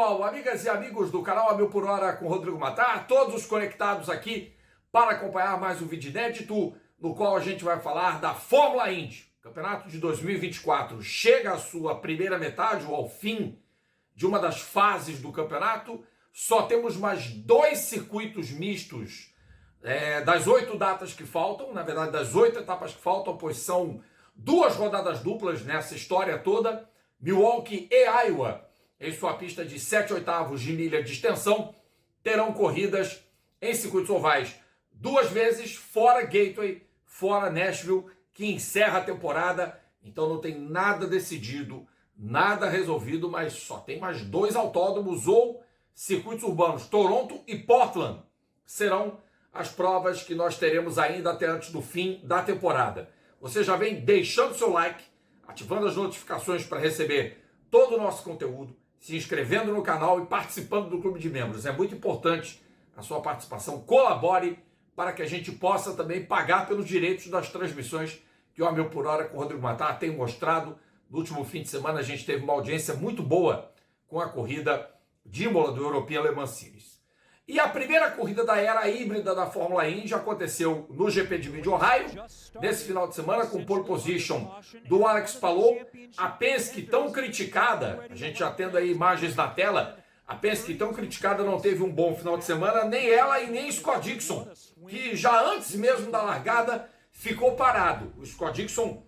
pessoal, amigas e amigos do canal A Mil por Hora com Rodrigo Matar, todos conectados aqui para acompanhar mais um vídeo inédito no qual a gente vai falar da Fórmula Indy. O campeonato de 2024 chega à sua primeira metade, ou ao fim de uma das fases do campeonato. Só temos mais 2 circuitos mistos das 8 datas que faltam, na verdade das 8 etapas que faltam, pois são 2 rodadas duplas nessa história toda. Milwaukee e Iowa, em sua pista de 7/8 de milha de extensão, terão corridas em circuitos ovais 2 vezes, fora Gateway, fora Nashville, que encerra a temporada. Então não tem nada decidido, nada resolvido, mas só tem mais 2 autódromos ou circuitos urbanos. Toronto e Portland serão as provas que nós teremos ainda até antes do fim da temporada. Você já vem deixando seu like, ativando as notificações para receber todo o nosso conteúdo, se inscrevendo no canal e participando do clube de membros. É muito importante a sua participação. Colabore para que a gente possa também pagar pelos direitos das transmissões que o A Mil por Hora com o Rodrigo Matar tem mostrado. No último fim de semana a gente teve uma audiência muito boa com a corrida de Imola do European Le Mans Series. E a primeira corrida da era híbrida da Fórmula Indy aconteceu no GP de Mid-Ohio, nesse final de semana, com pole position do Alex Palou. A Penske, tão criticada, a gente já tendo aí imagens na tela, a Penske, tão criticada, não teve um bom final de semana, nem ela e nem Scott Dixon, que já antes mesmo da largada ficou parado. O Scott Dixon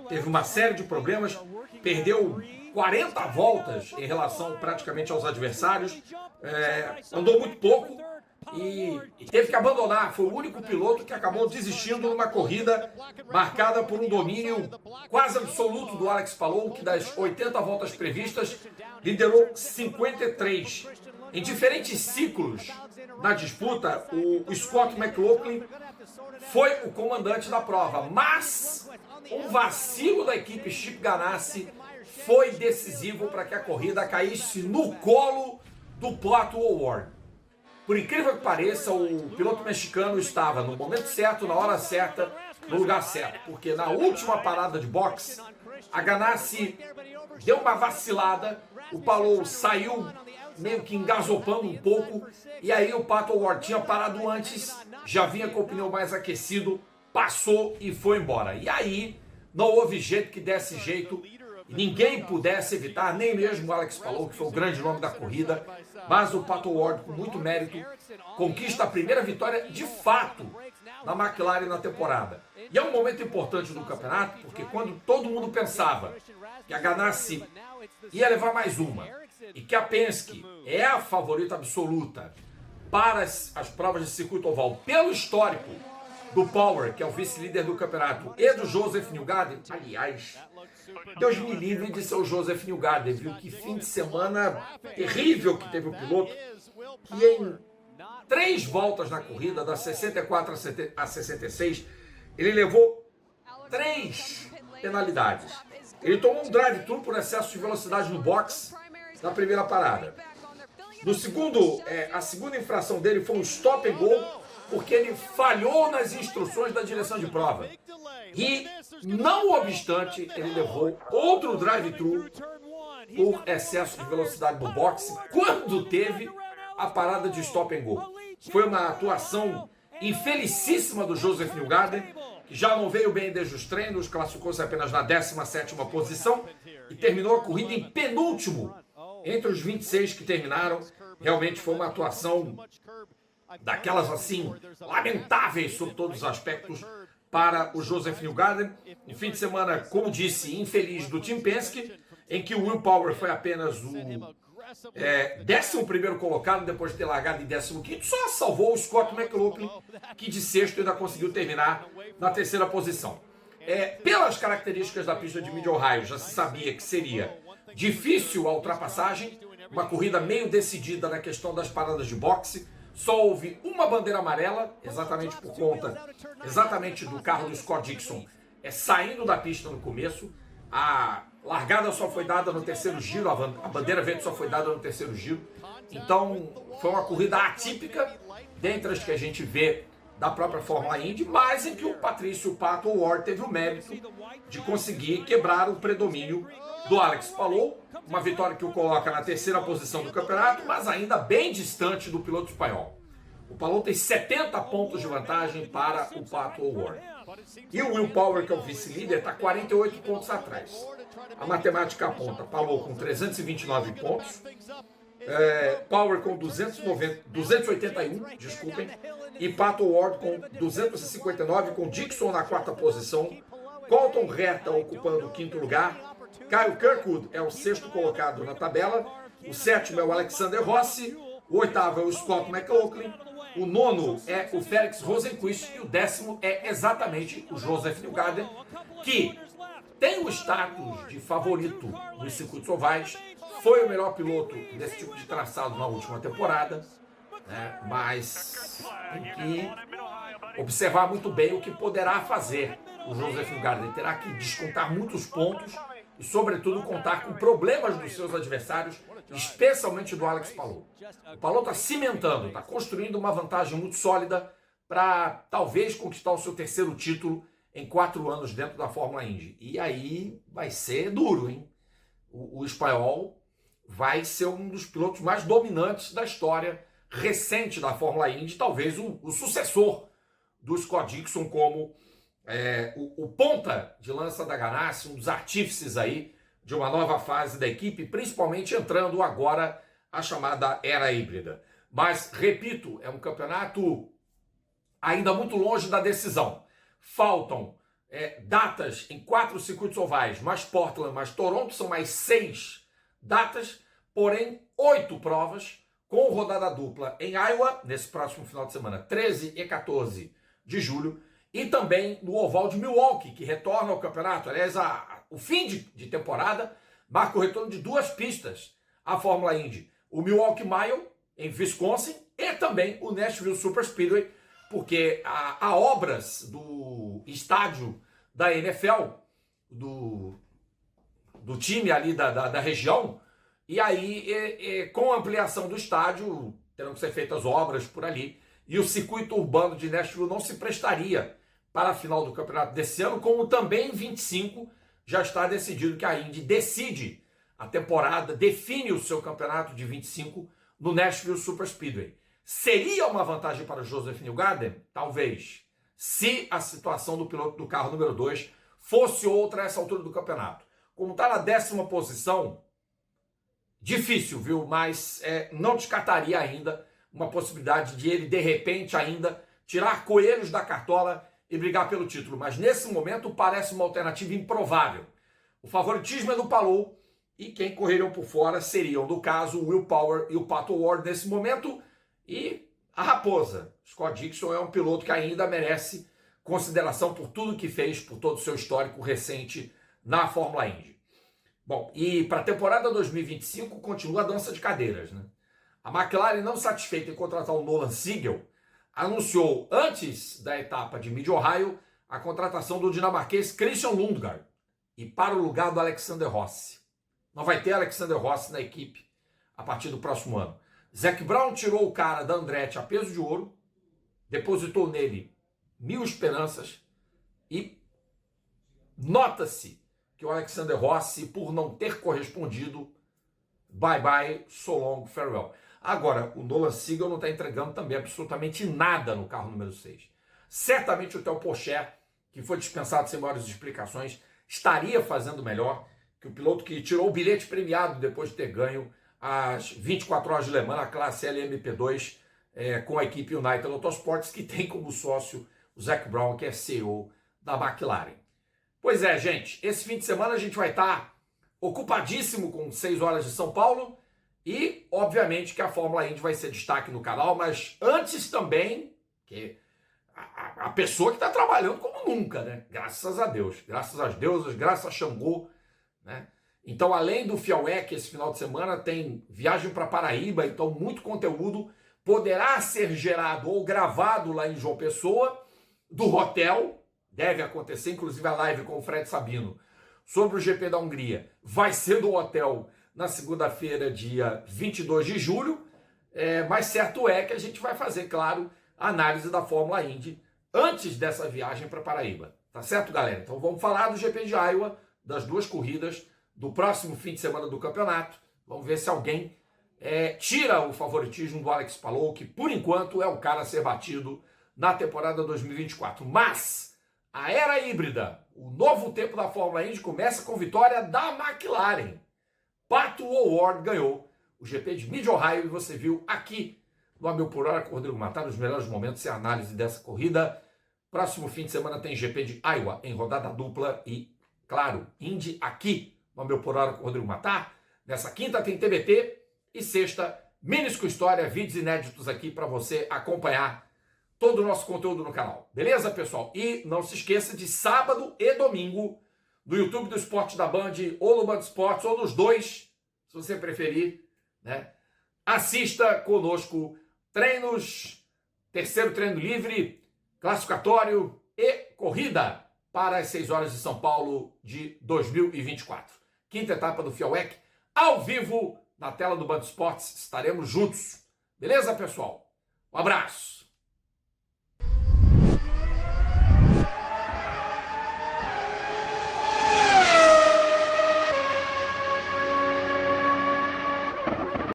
teve uma série de problemas, perdeu 40 voltas em relação praticamente aos adversários, andou muito pouco e teve que abandonar. Foi o único piloto que acabou desistindo numa corrida marcada por um domínio quase absoluto do Alex Palou, que das 80 voltas previstas liderou 53. Em diferentes ciclos na disputa, o Scott McLaughlin foi o comandante da prova, mas um vacilo da equipe Chip Ganassi foi decisivo para que a corrida caísse no colo do Pato O'Ward. Por incrível que pareça, o piloto mexicano estava no momento certo, na hora certa, no lugar certo, porque na última parada de boxe, a Ganassi deu uma vacilada, o Palou saiu meio que engasopando um pouco, e aí o Pato O'Ward tinha parado antes, já vinha com o pneu mais aquecido, passou e foi embora. E aí não houve jeito que desse jeito, ninguém pudesse evitar, nem mesmo o Alex Palou, que foi o grande nome da corrida, mas o Pato O'Ward, com muito mérito, conquista a primeira vitória de fato na McLaren na temporada. E é um momento importante do campeonato, porque quando todo mundo pensava que a Ganassi ia levar mais uma, e que a Penske é a favorita absoluta para as provas de circuito oval, pelo histórico do Power, que é o vice-líder do campeonato, e do Joseph Newgarden, aliás, Deus me livre de ser o Joseph Newgarden, viu? Que fim de semana terrível que teve o piloto, que em 3 voltas na corrida, das 64 a 66, ele levou 3 penalidades. Ele tomou um drive-thru por excesso de velocidade no box na primeira parada. No segundo, a segunda infração dele foi um stop and go, porque ele falhou nas instruções da direção de prova. E, não obstante, ele levou outro drive-thru por excesso de velocidade no boxe quando teve a parada de stop and go. Foi uma atuação infelicíssima do Joseph Newgarden, que já não veio bem desde os treinos, classificou-se apenas na 17ª posição e terminou a corrida em penúltimo entre os 26 que terminaram. Realmente foi uma atuação daquelas assim, lamentáveis sob todos os aspectos para o Joseph Newgarden. Um fim de semana, como disse, infeliz do Team Penske, em que o Will Power foi apenas o 11º colocado, depois de ter largado em 15º, só salvou o Scott McLaughlin, que de sexto ainda conseguiu terminar na 3ª posição. Pelas características da pista de Mid-Ohio, já se sabia que seria difícil a ultrapassagem, uma corrida meio decidida na questão das paradas de boxe. Só houve uma bandeira amarela, exatamente por conta do carro do Scott Dixon saindo da pista no começo. A largada só foi dada no 3º giro, a bandeira verde só foi dada no 3º giro. Então foi uma corrida atípica, dentre as que a gente vê da própria Fórmula Indy, mas em que o Patrício Pato O'Ward teve o mérito de conseguir quebrar o predomínio do Alex Palou, uma vitória que o coloca na terceira posição do campeonato, mas ainda bem distante do piloto espanhol. O Palou tem 70 pontos de vantagem para o Pato O'Ward. E o Will Power, que é o vice-líder, está 48 pontos atrás. A matemática aponta Palou com 329 pontos, Power com 281, desculpem, e Pato O'Ward com 259, com Dixon na quarta posição, Colton Herta ocupando o quinto lugar, Kyle Kirkwood é o sexto colocado na tabela, o sétimo é o Alexander Rossi, o oitavo é o Scott McLaughlin, o nono é o Felix Rosenqvist e o décimo é exatamente o Joseph Newgarden, que tem o status de favorito nos circuitos ovais, foi o melhor piloto desse tipo de traçado na última temporada, né? Mas tem que observar muito bem o que poderá fazer o Joseph Newgarden. Terá que descontar muitos pontos e, sobretudo, contar com problemas dos seus adversários, especialmente do Alex Palou. O Palou está cimentando, está construindo uma vantagem muito sólida para talvez conquistar o seu terceiro título em 4 anos dentro da Fórmula Indy. E aí vai ser duro, hein? O espanhol vai ser um dos pilotos mais dominantes da história recente da Fórmula Indy, talvez o sucessor do Scott Dixon como o ponta de lança da Ganassi, um dos artífices aí de uma nova fase da equipe, principalmente entrando agora a chamada era híbrida. Mas, repito, é um campeonato ainda muito longe da decisão. Faltam datas em 4 circuitos ovais, mais Portland, mais Toronto, são mais 6 datas, porém 8 provas, com rodada dupla em Iowa, nesse próximo final de semana, 13 e 14 de julho, e também no oval de Milwaukee, que retorna ao campeonato. Aliás, o fim de temporada marca o retorno de 2 pistas à Fórmula Indy. O Milwaukee Mile, em Wisconsin, e também o Nashville Super Speedway, porque há obras do estádio da NFL, do time ali da região, e aí com a ampliação do estádio terão que ser feitas obras por ali, e o circuito urbano de Nashville não se prestaria para a final do campeonato desse ano, como também em 25 já está decidido que a Indy decide a temporada, define o seu campeonato de 25 no Nashville Super Speedway. Seria uma vantagem para o Joseph Newgarden? Talvez, se a situação do piloto do carro número 2 fosse outra a essa altura do campeonato. Como está na 10ª posição, difícil, viu? Mas não descartaria ainda uma possibilidade de ele, de repente, ainda tirar coelhos da cartola e brigar pelo título. Mas nesse momento parece uma alternativa improvável. O favoritismo é do Palou e quem correriam por fora seriam, no caso, o Will Power e o Pato O'Ward nesse momento. E a raposa, Scott Dixon, é um piloto que ainda merece consideração por tudo que fez, por todo o seu histórico recente na Fórmula Indy. Bom, e para a temporada 2025 continua a dança de cadeiras, né? A McLaren, não satisfeita em contratar o Nolan Siegel, anunciou antes da etapa de Mid-Ohio a contratação do dinamarquês Christian Lundgaard e para o lugar do Alexander Rossi. Não vai ter Alexander Rossi na equipe a partir do próximo ano. Zac Brown tirou o cara da Andretti a peso de ouro, depositou nele 1000 esperanças e nota-se que o Alexander Rossi, por não ter correspondido, bye bye, so long, farewell. Agora, o Nolan Siegel não está entregando também absolutamente nada no carro número 6. Certamente o Theo Pourchaire, que foi dispensado sem maiores explicações, estaria fazendo melhor que o piloto que tirou o bilhete premiado depois de ter ganho as 24 horas de Le Mans, a classe LMP2, com a equipe United Autosports, que tem como sócio o Zac Brown, que é CEO da McLaren. Pois é, gente, esse fim de semana a gente vai estar ocupadíssimo com 6 horas de São Paulo e, obviamente, que a Fórmula Indy vai ser destaque no canal, mas antes também, que a pessoa que está trabalhando como nunca, né? Graças a Deus, graças às deusas, graças a Xangô, né? Então, além do Fiauec, esse final de semana tem viagem para Paraíba, então muito conteúdo poderá ser gerado ou gravado lá em João Pessoa, do hotel, deve acontecer, inclusive a live com o Fred Sabino sobre o GP da Hungria, vai ser do hotel na segunda-feira, dia 22 de julho, mas certo é que a gente vai fazer, claro, a análise da Fórmula Indy antes dessa viagem para Paraíba. Tá certo, galera? Então vamos falar do GP de Iowa, das duas corridas, do próximo fim de semana do campeonato. Vamos ver se alguém tira o favoritismo do Alex Palou, que por enquanto é o cara a ser batido na temporada 2024. Mas a era híbrida, o novo tempo da Fórmula Indy começa com vitória da McLaren. Pato O'Ward ganhou o GP de Mid-Ohio e você viu aqui no A Mil por Hora com o Rodrigo Matar nos melhores momentos e a análise dessa corrida. Próximo fim de semana tem GP de Iowa em rodada dupla e, claro, Indy aqui no A Mil por Hora com o Rodrigo Matar. Nessa quinta tem TBT e sexta, Minis com História, vídeos inéditos aqui para você acompanhar todo o nosso conteúdo no canal. Beleza, pessoal? E não se esqueça de sábado e domingo no YouTube do Esporte da Band ou no Band Esportes, ou nos dois, se você preferir, né? Assista conosco treinos, terceiro treino livre, classificatório e corrida para as 6 horas de São Paulo de 2024. Quinta etapa do FIA-WEC, ao vivo, na tela do Band Esportes. Estaremos juntos. Beleza, pessoal? Um abraço.